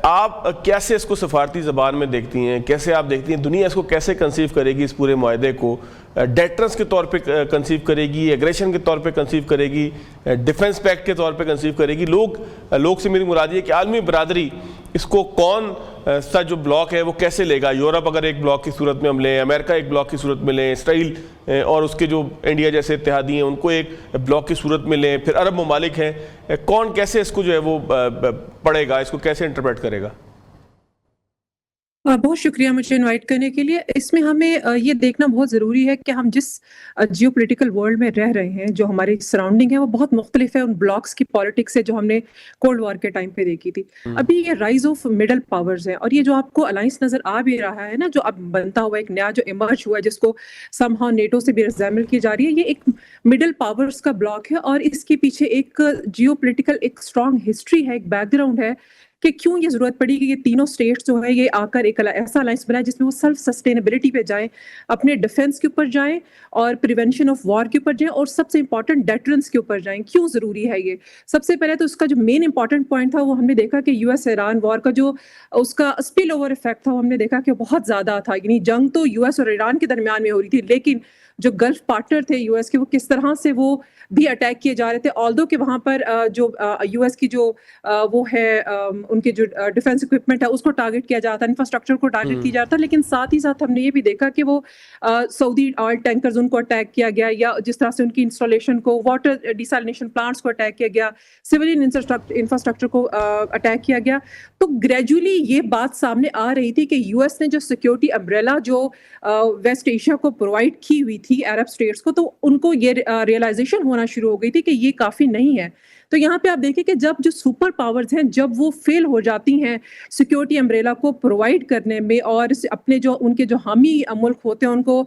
آپ کیسے اس کو سفارتی زبان میں دیکھتی ہیں، کیسے آپ دیکھتی ہیں دنیا اس کو کیسے کنسیو کرے گی، اس پورے معاہدے کو ڈیٹرنس کے طور پہ کنسیو کرے گی، ایگریشن کے طور پہ کنسیو کرے گی، ڈیفنس پیکٹ کے طور پہ کنسیو کرے گی؟ لوگ سے میری مراد یہ کہ عالمی برادری اس کو کون سا جو بلاک ہے وہ کیسے لے گا؟ یورپ اگر ایک بلاک کی صورت میں ہم لیں، امریکہ ایک بلاک کی صورت میں لیں، اسرائیل اور اس کے جو انڈیا جیسے اتحادی ہیں ان کو ایک بلاک کی صورت میں لیں، پھر عرب ممالک ہیں، کون کیسے اس کو جو ہے وہ پڑھے گا، اس کو کیسے انٹرپریٹ کرے گا؟ بہت شکریہ مجھے انوائٹ کرنے کے لیے۔ اس میں ہمیں یہ دیکھنا بہت ضروری ہے کہ ہم جس جیو پولیٹیکل ورلڈ میں رہ رہے ہیں، جو ہماری سراؤنڈنگ ہے وہ بہت مختلف ہے ان بلاکس کی پالیٹکس سے جو ہم نے کولڈ وار کے ٹائم پہ دیکھی تھی۔ ابھی یہ رائز آف مڈل پاورز ہے، اور یہ جو آپ کو الائنس نظر آ بھی رہا ہے نا، جو اب بنتا ہوا ایک نیا جو ایمرج ہوا ہے جس کو سم ہاؤ نیٹو سے بھی ریزیمبل کی جا رہی ہے، یہ ایک مڈل پاورز کا بلاک ہے، اور اس کے پیچھے ایک جیو پولیٹیکل ایک اسٹرانگ ہسٹری ہے، ایک بیک گراؤنڈ ہے کہ کیوں یہ ضرورت پڑی کہ یہ تینوں اسٹیٹس جو ہے یہ آ کر ایک ایسا الائنس بنائے جس میں وہ سیلف سسٹینیبلٹی پہ جائیں، اپنے ڈیفنس کے اوپر جائیں اور پریونشن آف وار کے اوپر جائیں، اور سب سے امپورٹنٹ ڈیٹرنس کے اوپر جائیں۔ کیوں ضروری ہے یہ؟ سب سے پہلے تو اس کا جو مین امپورٹنٹ پوائنٹ تھا وہ ہم نے دیکھا کہ یو ایس ایران وار کا جو اس کا اسپل اوور افیکٹ تھا وہ ہم نے دیکھا کہ بہت زیادہ تھا، یعنی جنگ تو یو ایس اور ایران کے درمیان میں ہو رہی تھی، لیکن جو گلف پارٹنر تھے یو ایس کے، وہ کس طرح سے وہ بھی اٹیک کیے جا رہے تھے، آلدو کہ وہاں پر جو یو ایس کی جو وہ ہے ان کے جو ڈیفنس اکوپمنٹ ہے اس کو ٹارگٹ کیا جاتا ہے، انفراسٹرکچر کو ٹارگٹ کیا جاتا ہے، لیکن ساتھ ہی ساتھ ہم نے یہ بھی دیکھا کہ وہ سعودی آئل ٹینکرز ان کو اٹیک کیا گیا، یا جس طرح سے ان کی انسٹالیشن کو، واٹر ڈیسالینیشن پلانٹس کو اٹیک کیا گیا، سویلین انفراسٹرکچر کو اٹیک کیا گیا۔ تو گریجولی یہ بات سامنے آ رہی تھی کہ یو ایس نے جو سیکورٹی امبریلا جو ویسٹ ایشیا کو پرووائڈ کی ہوئی تھی عرب اسٹیٹس کو، تو ان کو یہ ریئلائزیشن ہونا شروع ہو گئی تھی کہ یہ کافی نہیں ہے۔ تو یہاں پہ آپ دیکھیں کہ جب جو سپر پاورز ہیں جب وہ فیل ہو جاتی ہیں سیکورٹی امبریلا کو پرووائڈ کرنے میں اور اپنے جو ان کے جو حامی ملک ہوتے ہیں ان کو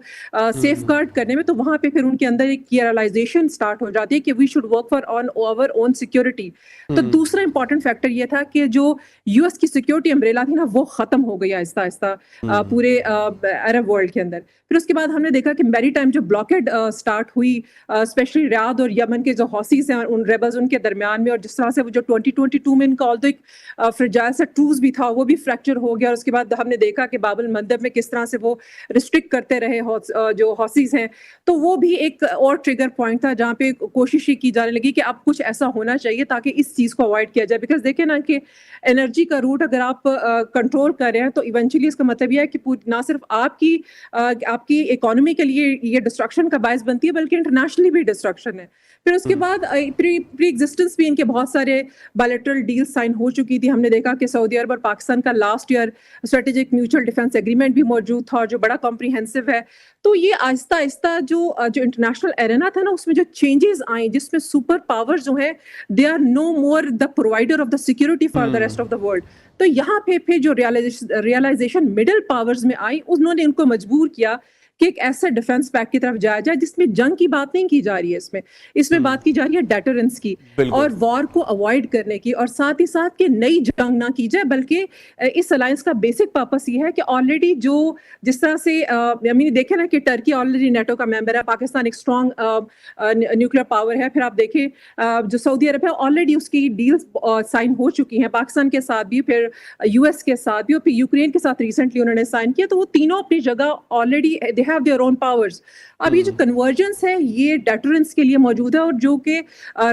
سیف گارڈ کرنے میں، تو وہاں پہ پھر ان کے اندر ایک ریئلائزیشن اسٹارٹ ہو جاتی ہے کہ we should work for on our own security. تو دوسرا امپورٹنٹ فیکٹر یہ تھا کہ جو یو ایس کی سیکورٹی امبریلا تھی نا وہ ختم ہو گئی آہستہ آہستہ پورے عرب ورلڈ کے اندر۔ پھر اس کے بعد ہم نے دیکھا کہ میری ٹائم جو بلاکیڈ اسٹارٹ ہوئی، اسپیشلی ریاض اور یمن کے جو حوثیز ہیں ان ریبلز ان کے درمیان میں، اور جس طرح سے وہ جو 2022 میں ان کا آلدو ایک فرجائل سا ٹروز بھی تھا وہ بھی فریکچر ہو گیا، اور اس کے بعد ہم نے دیکھا کہ باب المندب میں کس طرح سے وہ ریسٹرکٹ کرتے رہے جو حوثیز ہیں، تو وہ بھی ایک اور ٹریگر پوائنٹ تھا جہاں پہ کوشش یہ کی جانے لگی کہ اب کچھ ایسا ہونا چاہیے تاکہ اس چیز کو اوائڈ کیا جائے۔ بیکاز دیکھیں نا کہ انرجی کا روٹ اگر آپ کنٹرول کر رہے ہیں تو ایونچولی اس کا مطلب یہ ہے کہ نہ صرف آپ کی اکانومی کے لیے یہ ڈسٹرکشن کا باعث بنتی ہے بلکہ انٹرنیشنلی بھی ڈسٹرکشن ہے۔ پھر اس کے بعد پری ایگزسٹنس بھی ان کے بہت سارے بائلیٹرل ڈیل سائن ہو چکی تھی۔ ہم نے دیکھا کہ سعودی عرب اور پاکستان کا last year strategic mutual defence agreement بھی موجود تھا اور جو بڑا کمپریہنسو ہے۔ تو یہ آہستہ آہستہ جو انٹرنیشنل ایرینا تھا نا اس میں جو چینجز آئیں جس میں سپر پاور جو ہیں they are no more the provider of the security for the rest of the world. تو یہاں پہ پھر جو ریئلائزیشن مڈل پاورز میں آئی انہوں نے ان کو مجبور کیا کہ ایک ایسا ڈیفنس پیکٹ کی طرف جایا جائے جس میں جنگ کی بات نہیں کی جا رہی ہے، اس میں بات کی جا رہی ہے ڈیٹرنس کی اور وار کو اوائڈ کرنے کی، اور ساتھ ہی ساتھ کہ نئی جنگ نہ کی جائے، بلکہ اس الائنس کا بیسک پرپس یہ ہے کہ آلریڈی جو جس طرح سے دیکھیں نا کہ ٹرکی آلریڈی نیٹو کا ممبر ہے، پاکستان ایک اسٹرانگ نیوکلیر پاور ہے، پھر آپ دیکھیں جو سعودی عرب ہے آلریڈی اس کی ڈیلز سائن ہو چکی ہیں پاکستان کے ساتھ بھی، پھر یو ایس کے ساتھ بھی، اور پھر یوکرین کے ساتھ ریسنٹلی انہوں نے سائن کیا۔ تو وہ تینوں اپنی جگہ already they have their own powers۔ اب یہ جو کنورجنس ہے یہ ڈیٹرنس کے لیے موجود ہے، اور جو کہ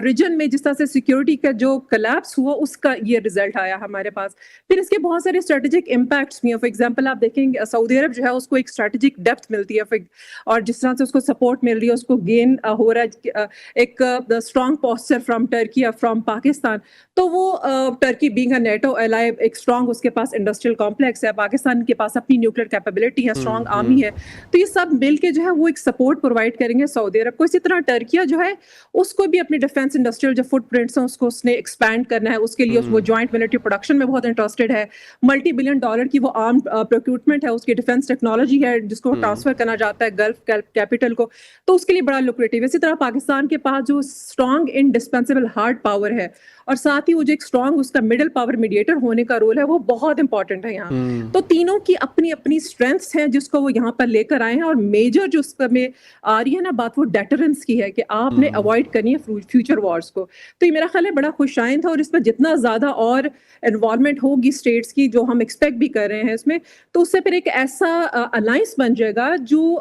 ریجن میں جس طرح سے سیکورٹی کا جو کلیپس ہوا اس کا یہ رزلٹ آیا ہمارے پاس۔ پھر اس کے بہت سارے اسٹریٹجک امپیکٹس بھی ہیں۔ فار ایگزامپل آپ دیکھیں گے سعودی عرب جو ہے اس کو ایک اسٹریٹجک ڈیپتھ ملتی ہے، اور جس طرح سے اس کو سپورٹ مل رہی ہے، اس کو گین ہو رہا ہے ایک اسٹرانگ پوسچر فرام ٹرکی اور فرام پاکستان۔ تو وہ Turkey being a NATO ally ایک اسٹرانگ اس کے پاس انڈسٹریل کمپلیکس ہے، پاکستان کے پاس اپنی نیوکلیر کیپیبلٹی ہے، اسٹرانگ آرمی ہے، تو یہ سب مل کے جو ہے وہ ایک سپورٹ پرووائڈ کریں گے سعودی عرب کو۔ اسی طرح ٹرکیہ جو ہے اس کو بھی اپنی ڈیفنس انڈسٹریل جو فٹ پرنٹس ہیں اس کو اس نے ایکسپینڈ کرنا ہے، اس کے لیے وہ جوائنٹ ملٹری پروڈکشن میں بہت انٹرسٹڈ ہے، ملٹی بلین ڈالر کی وہ آرم پروکیورمنٹ ہے، اس کی ڈیفنس ٹیکنالوجی ہے جس کو ٹرانسفر کرنا جاتا ہے گلف کیپٹل کو، تو اس کے لیے بڑا لوکریٹو ہے۔ اسی طرح پاکستان کے پاس جو اسٹرانگ انڈسپینسیبل ہارڈ پاور ہے اور ساتھ ہی وہ جو ایک اسٹرانگ اس کا مڈل پاور میڈیٹر ہونے کا رول ہے وہ بہت امپورٹنٹ ہے یہاں۔ تو تینوں کی اپنی اپنی اسٹرینتھس ہیں جس کو وہ یہاں پر لے کر آئے ہیں, اور میجر جو اس میں آ رہی ہے نا بات, وہ ڈیٹرنس کی ہے کہ آپ نے اوائڈ کرنی ہے فیوچر وارز کو. تو یہ میرا خیال ہے بڑا خوش آئند ہے, اور اس پر جتنا زیادہ اور انوالومنٹ ہوگی اسٹیٹس کی, جو ہم ایکسپیکٹ بھی کر رہے ہیں اس میں, تو اس سے پھر ایک ایسا الائنس بن جائے گا جو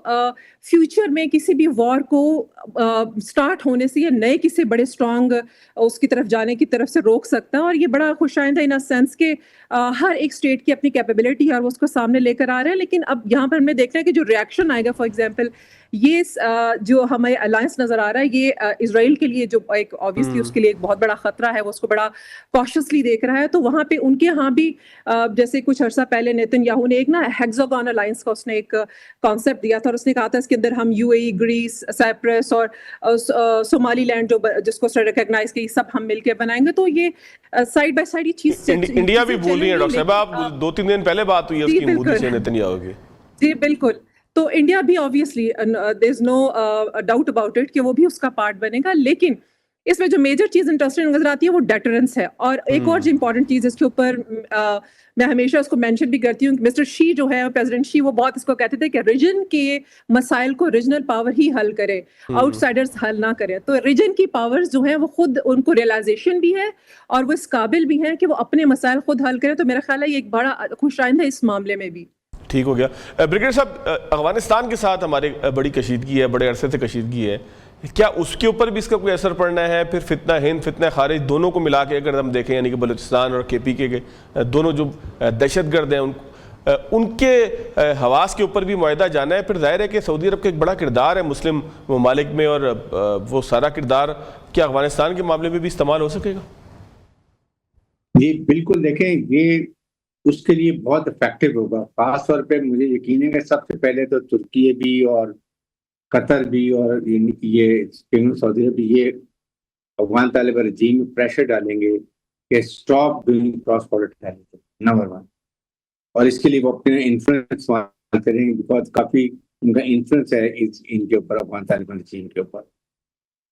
فیوچر میں کسی بھی وار کو سٹارٹ ہونے سے یا نئے کسی بڑے اسٹرانگ اس کی طرف جانے کی طرف سے روک سکتا ہے. اور یہ بڑا خوش آئند ہے ان سینس کہ ہر ایک اسٹیٹ کی اپنی کیپیبلٹی ہے اور وہ اس کو سامنے لے کر آ رہے ہیں. لیکن اب یہاں پر ہمیں دیکھنا ہے کہ جو ریئیکشن آئے گا, فار ایگزامپل یہ جو ہمیں الائنس نظر آ رہا ہے, یہ اسرائیل کے لیے جو ایک obviously اس کے لیے ایک بہت بڑا خطرہ ہے, وہ اس کو بڑا کاشسلی دیکھ رہا ہے. تو وہاں پہ ان کے یہاں بھی جیسے کچھ عرصہ پہلے نیتن یاہو نے ایک نا ہیگزاگون الائنس کا اس نے ایک کانسیپٹ دیا تھا, اور اس نے کہا تھا اس کے اندر ہم U A E, Greece, Cyprus اور صومالی لینڈ جس کو ریکگنائز کی, سب ہم مل کے بنائیں گے. تو یہ سائڈ بائی سائڈ یہ چیز انڈیا بھی بول رہی ہے ڈاکٹر صاحب, آپ 2-3 دن پہلے بات ہوئی ہے اس کی مودی سے, نیتن یاہو کی. جی بالکل. تو انڈیا بھی obviously there is no doubt about it کہ وہ بھی اس کا پارٹ بنے گا. لیکن اس میں جو میجر چیز انٹرسٹنگ نظر آتی ہے وہ ڈیٹرنس ہے. اور ایک اور جو امپورٹنٹ چیز اس کے اوپر میں ہمیشہ اس کو مینشن بھی کرتی ہوں, مسٹر شی جو ہے, پریزیڈنٹ شی, وہ بہت اس کو کہتے تھے کہ ریجن کے مسائل کو ریجنل پاور ہی حل کرے, آؤٹ سائڈرز حل نہ کرے. تو ریجن کی پاورز جو ہیں وہ خود ان کو ریئلائزیشن بھی ہے اور وہ اس قابل بھی ہیں کہ وہ اپنے مسائل خود حل کریں. تو میرا خیال ہے یہ ایک بڑا خوش آئند ہے اس معاملے میں بھی. ٹھیک ہو گیا. بریگیڈیئر صاحب, افغانستان کے ساتھ ہماری بڑی کشیدگی ہے, بڑے عرصے سے کشیدگی ہے, کیا اس کے اوپر بھی اس کا کوئی اثر پڑنا ہے؟ پھر فتنہ ہند, فتنہ خارج, دونوں کو ملا کے اگر ہم دیکھیں, یعنی کہ بلوچستان اور کے پی کے دونوں جو دہشت گرد ہیں, ان کے حواس کے اوپر بھی معاہدہ جانا ہے. پھر ظاہر ہے کہ سعودی عرب کا ایک بڑا کردار ہے مسلم ممالک میں, اور وہ سارا کردار کیا افغانستان کے معاملے میں بھی استعمال ہو سکے گا؟ جی بالکل. دیکھیں, یہ اس کے لیے بہت افیکٹو ہوگا. خاص طور پہ مجھے یقین ہے کہ سب سے پہلے تو ترکی بھی اور قطر بھی اور یہ سعودی عرب بھی یہ افغان طالب رجیم میں پریشر ڈالیں گے کہ stop doing cross border terrorism, number 1. اور اس کے لیے وہ اپنے انفلوئنس کریں گے, بیکاز کافی ان کا انفلوئنس ہے ان کے اوپر, افغان طالب رجیم کے اوپر.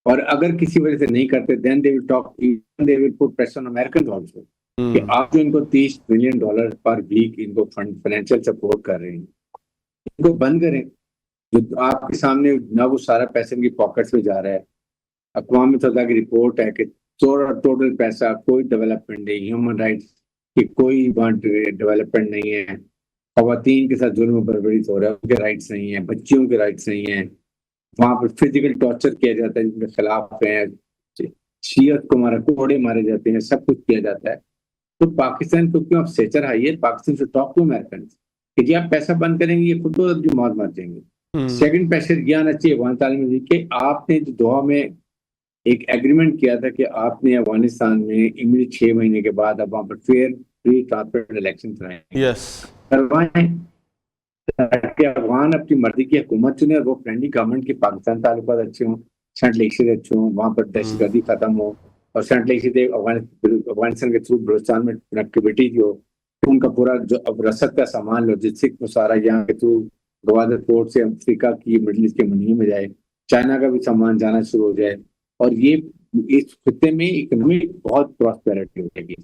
اور اگر کسی وجہ سے نہیں کرتے, then they will talk, they will put pressure on Americans also کہ آپ جو ان کو $30 بلین پر ویک ان کو فائنینشیل سپورٹ کر رہے ہیں, ان کو بند کریں. جو آپ کے سامنے نہ وہ سارا پیسہ ان کی پاکٹس میں جا رہا ہے. اقوام متحدہ کی رپورٹ ہے کہ ٹوٹل پیسہ, کوئی ڈیولپمنٹ نہیں, ہیومن رائٹس کی کوئی ڈیولپمنٹ نہیں ہے, خواتین کے ساتھ ظلم و بربریت ہو رہا ہے, ان کے رائٹس نہیں ہیں, بچیوں کے رائٹس نہیں ہیں, وہاں پر فزیکل ٹارچر کیا جاتا ہے جن کے خلاف ہیں, شیعت کو کوڑے مارے جاتے ہیں, سب کچھ کیا جاتا ہے. تو پاکستان کو کیوں آپ سیچر آئیے, پاکستان سے ٹاک ٹو امیرکنز کہ جی آپ پیسہ بند کریں گے, یہ خود کو جو موت مار جائیں گے. سیکنڈ پریشر یہ آنا چاہیے افغان تعلیم کہ آپ نے جو دعا میں ایک ایگریمنٹ کیا تھا کہ آپ نے افغانستان میں امیڈیٹ 6 مہینے کے بعد اب وہاں پر فیئر, فری, ٹرانسپیرنٹ الیکشن کروائیں, کہ افغان اپنی مرضی کی حکومت چنے اور وہ فرینڈلی گورنمنٹ کے پاکستان تعلقات اچھے ہوں, سینٹ الیکشن اچھے ہوں, وہاں پر دہشت گردی ختم ہو, اور سینٹ الیکشن افغانستان کے تھرو بلوچستان میں کنیکٹیوٹی جو ان کا پورا جو اب رسد کا سامان لاجسٹک وہ سارا یہاں کے تھرو گوادر پورٹ سے افریقہ کی مڈل ایسٹ کے منڈیوں میں جائے, چائنا کا بھی سامان جانا شروع ہو جائے, اور یہ اس خطے میں اکنامک بہت پراسپیرٹی ہو جائے گی.